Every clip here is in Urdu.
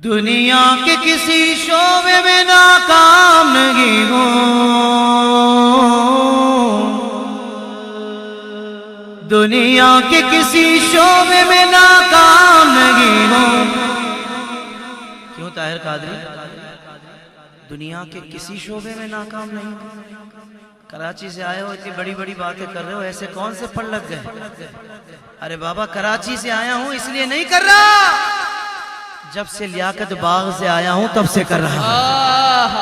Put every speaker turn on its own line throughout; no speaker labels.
دنیا کے کسی شعبے میں ناکام نہیں ہوں، دنیا کے کسی شعبے میں ناکام نہیں ہوں۔ کیوں طاہر قادری؟ دنیا کے کسی شعبے میں ناکام نہیں ہوں؟ کراچی سے آئے ہو، اتنی بڑی بڑی باتیں کر رہے ہو، ایسے کون سے پڑ لگ گئے؟ ارے بابا کراچی سے آیا ہوں اس لیے نہیں کر رہا، جب سے لیاقت باغ سے آیا ہوں تب سے کر رہا ہوں،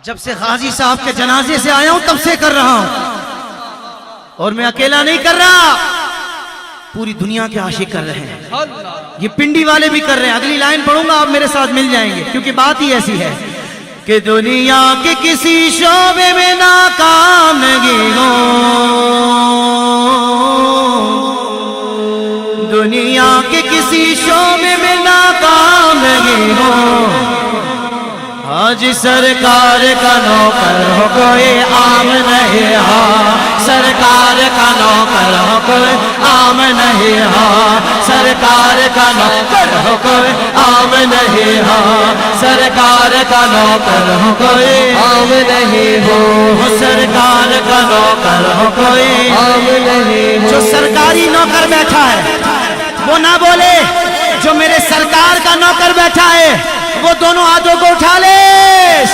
جب سے غازی صاحب کے جنازے سے آیا ہوں تب سے کر رہا ہوں، اور میں اکیلا نہیں کر رہا، پوری دنیا کے عاشق کر رہے ہیں، یہ پنڈی والے بھی کر رہے ہیں۔ اگلی لائن پڑھوں گا، آپ میرے ساتھ مل جائیں گے، کیونکہ بات ہی ایسی ہے کہ دنیا کے کسی شعبے میں ناکام نہیں ہوں، دنیا کے کسی شعبے میں ناکام نہیں ہوں، آج سرکار کا نوکر ہو کوئی عام نہیں ہو، سرکار کا نوکر ہو کوئی عام نہیں ہو، سرکار کا نوکر ہو کوئی عام نہیں ہو، سرکار کا نوکر ہو کوئی عام نہیں ہو، سرکار کا نوکر ہو کوئی عام نہیں ہو۔ جو سرکاری نوکر بیٹھا ہے وہ نہ بولے، جو میرے سرکار کا نوکر بیٹھا ہے وہ دونوں ہاتھوں کو اٹھا لے۔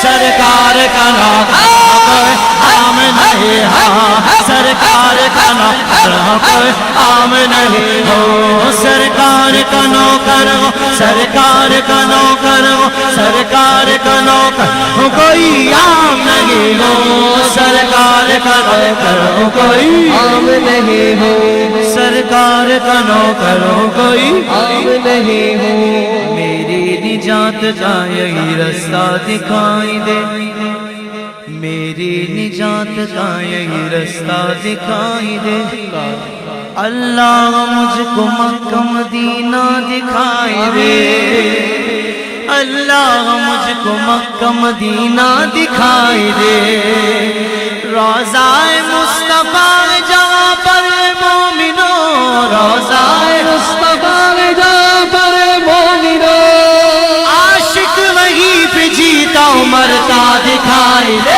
سرکار کا نوکر کوئی عام نہیں ہو، سرکار کا نوکر کوئی عام نہیں ہو، سرکار کا نوکر ہو، سرکار کا نوکر ہو، سرکار کا نوکر ہو کوئی عام نہیں ہو، سرکار کا نوکر ہو کوئی عام نہیں ہو، سرکار کا نوکر ہو کوئی عام نہیں ہو۔ میری نجات کا یہی رستہ دکھائی دے، میری نجات کا یہی رستہ دکھائی دے، اللہ مجھ کو مکہ مدینہ دکھائی دے، اللہ مجھ کو مکہ مدینہ دکھائی دے، روضہ مصطفیٰ جہاں پر مومنوں، روضہ مصطفیٰ جہاں پر مومنوں، عاشق وہیں پہ جیتا مرتا دکھائی دے،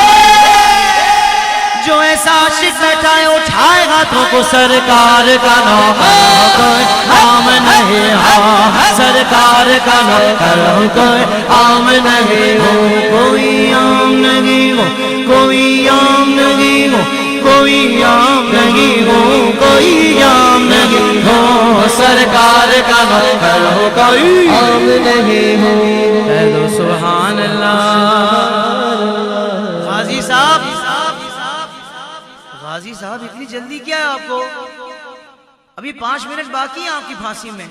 جو ایسا عاشق بیٹھا ہے اٹھائے ہاتھوں کو، سرکار کا نوکر کوئی عام نہیں ہو، سرکار کا نوکر کوئی عام نہیں ہو، کوئی عام نہیں ہو، کوئی عام نہیں ہو، کوئی عام نہیں ہو، کوئی عام نہیں ہو، سرکار کا نوکر ہو کوئی عام نہیں ہو۔ کہہ دو سبحان اللہ۔ غازی صاحب، غازی صاحب اتنی جلدی کیا ہے آپ کو؟ ابھی 5 منٹ باقی ہیں آپ کی پھانسی میں،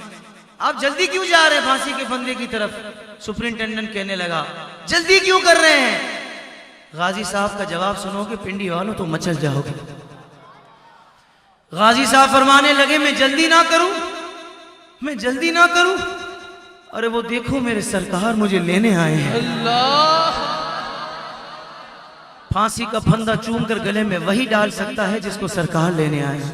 آپ جلدی کیوں جا رہے ہیں پھانسی کے بندے کی طرف؟ سپرنٹینڈنٹ کہنے لگا جلدی کیوں کر رہے ہیں؟ غازی صاحب کا جواب سنو کہ پنڈی والوں تو مچل جاؤ گے۔ غازی صاحب فرمانے لگے میں جلدی نہ کروں، میں جلدی نہ کروں، ارے وہ دیکھو میرے سرکار مجھے لینے آئے ہیں۔ پھانسی کا پھندا چوم کر گلے میں وہی ڈال سکتا ہے جس کو سرکار لینے آئے ہیں۔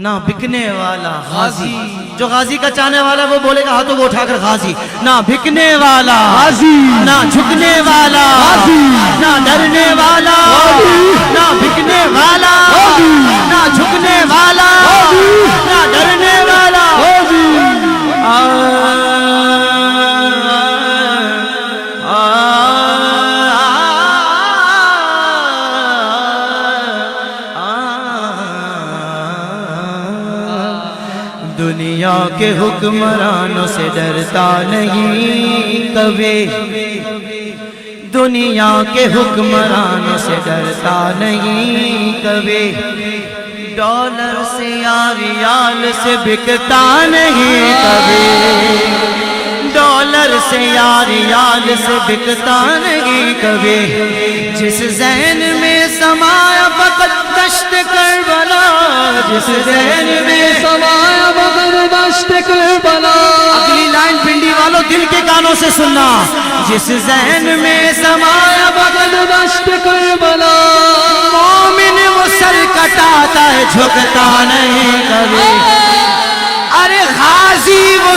نہ بکنے والا غازی، جو غازی کا چاہنے والا وہ بولے گا ہاتھوں کو اٹھا کر غازی، نہ بکنے والا غازی، نہ جھکنے والا غازی، نہ ڈرنے والا نہ بکنے والا نہ جھکنے والا نہ ڈرنے والا۔ دنیا کے حکمرانوں سے ڈرتا نہیں کبھی، دنیا کے حکمرانوں سے ڈرتا نہیں کبھی، ڈالر سے یا ریال سے بکتا نہیں کبھی، ڈالر سے یا ریال سے بکتا نہیں کبھی، جس ذہن میں سمایا فقط دشت کربلا، جس ذہن میں سمایا فقط دشت کربلا۔ اگلی لائن پنڈی والوں دل کے کانوں سے سننا، جس ذہن میں سمایا فقط دشت کربلا، مومن وہ سر کٹاتا ہے جھکتا نہیں کبھی، ارے غازی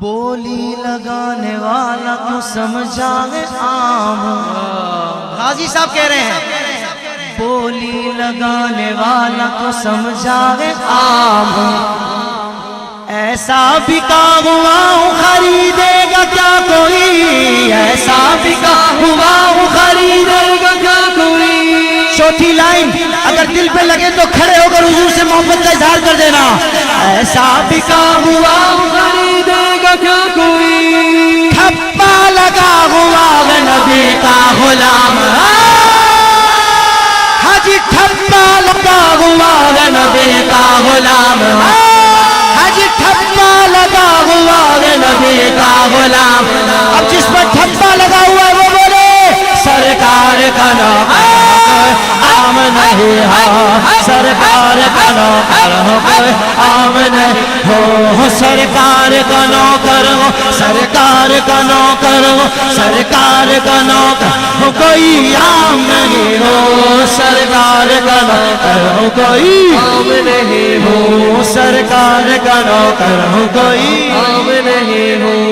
بولی لگانے والا تو سمجھا ہے عام ہوں۔ غازی صاحب کہہ رہے ہیں بولی لگانے والا تو سمجھا ہے عام ہوں، ایسا بکا ہوا ہوں خریدے گا کیا کوئی، ایسا بکا ہوا ہوں خریدے گا کیا کوئی۔ چوتھی لائن اگر دل پہ لگے تو کھڑے ہو کر حضور سے محبت کا اظہار کر دینا، ایسا بکا ہوا ہوں خریدے گا کیا کوئی، ٹھپا لگا ہوا ہے نبی کا غلام، حاجی ٹھپا لگا ہوا ہے نبی کا غلام، حاجی ٹھپا لگا ہوا ہے نبی کا غلام۔ اب جس پر ٹھپا لگا ہوا ہے وہ بولے سرکار کا نام عام نہیں ہو، سرکار کا نوکر ہو کوئی عام نہیں ہو، سرکار کا نوکر ہو، سرکار کا نوکر ہو، سرکار کا نوکر ہو کوئی عام نہیں ہو، سرکار کا نوکر ہو کوئی عام نہیں ہو، سرکار کا نوکر ہو کوئی عام نہیں ہو۔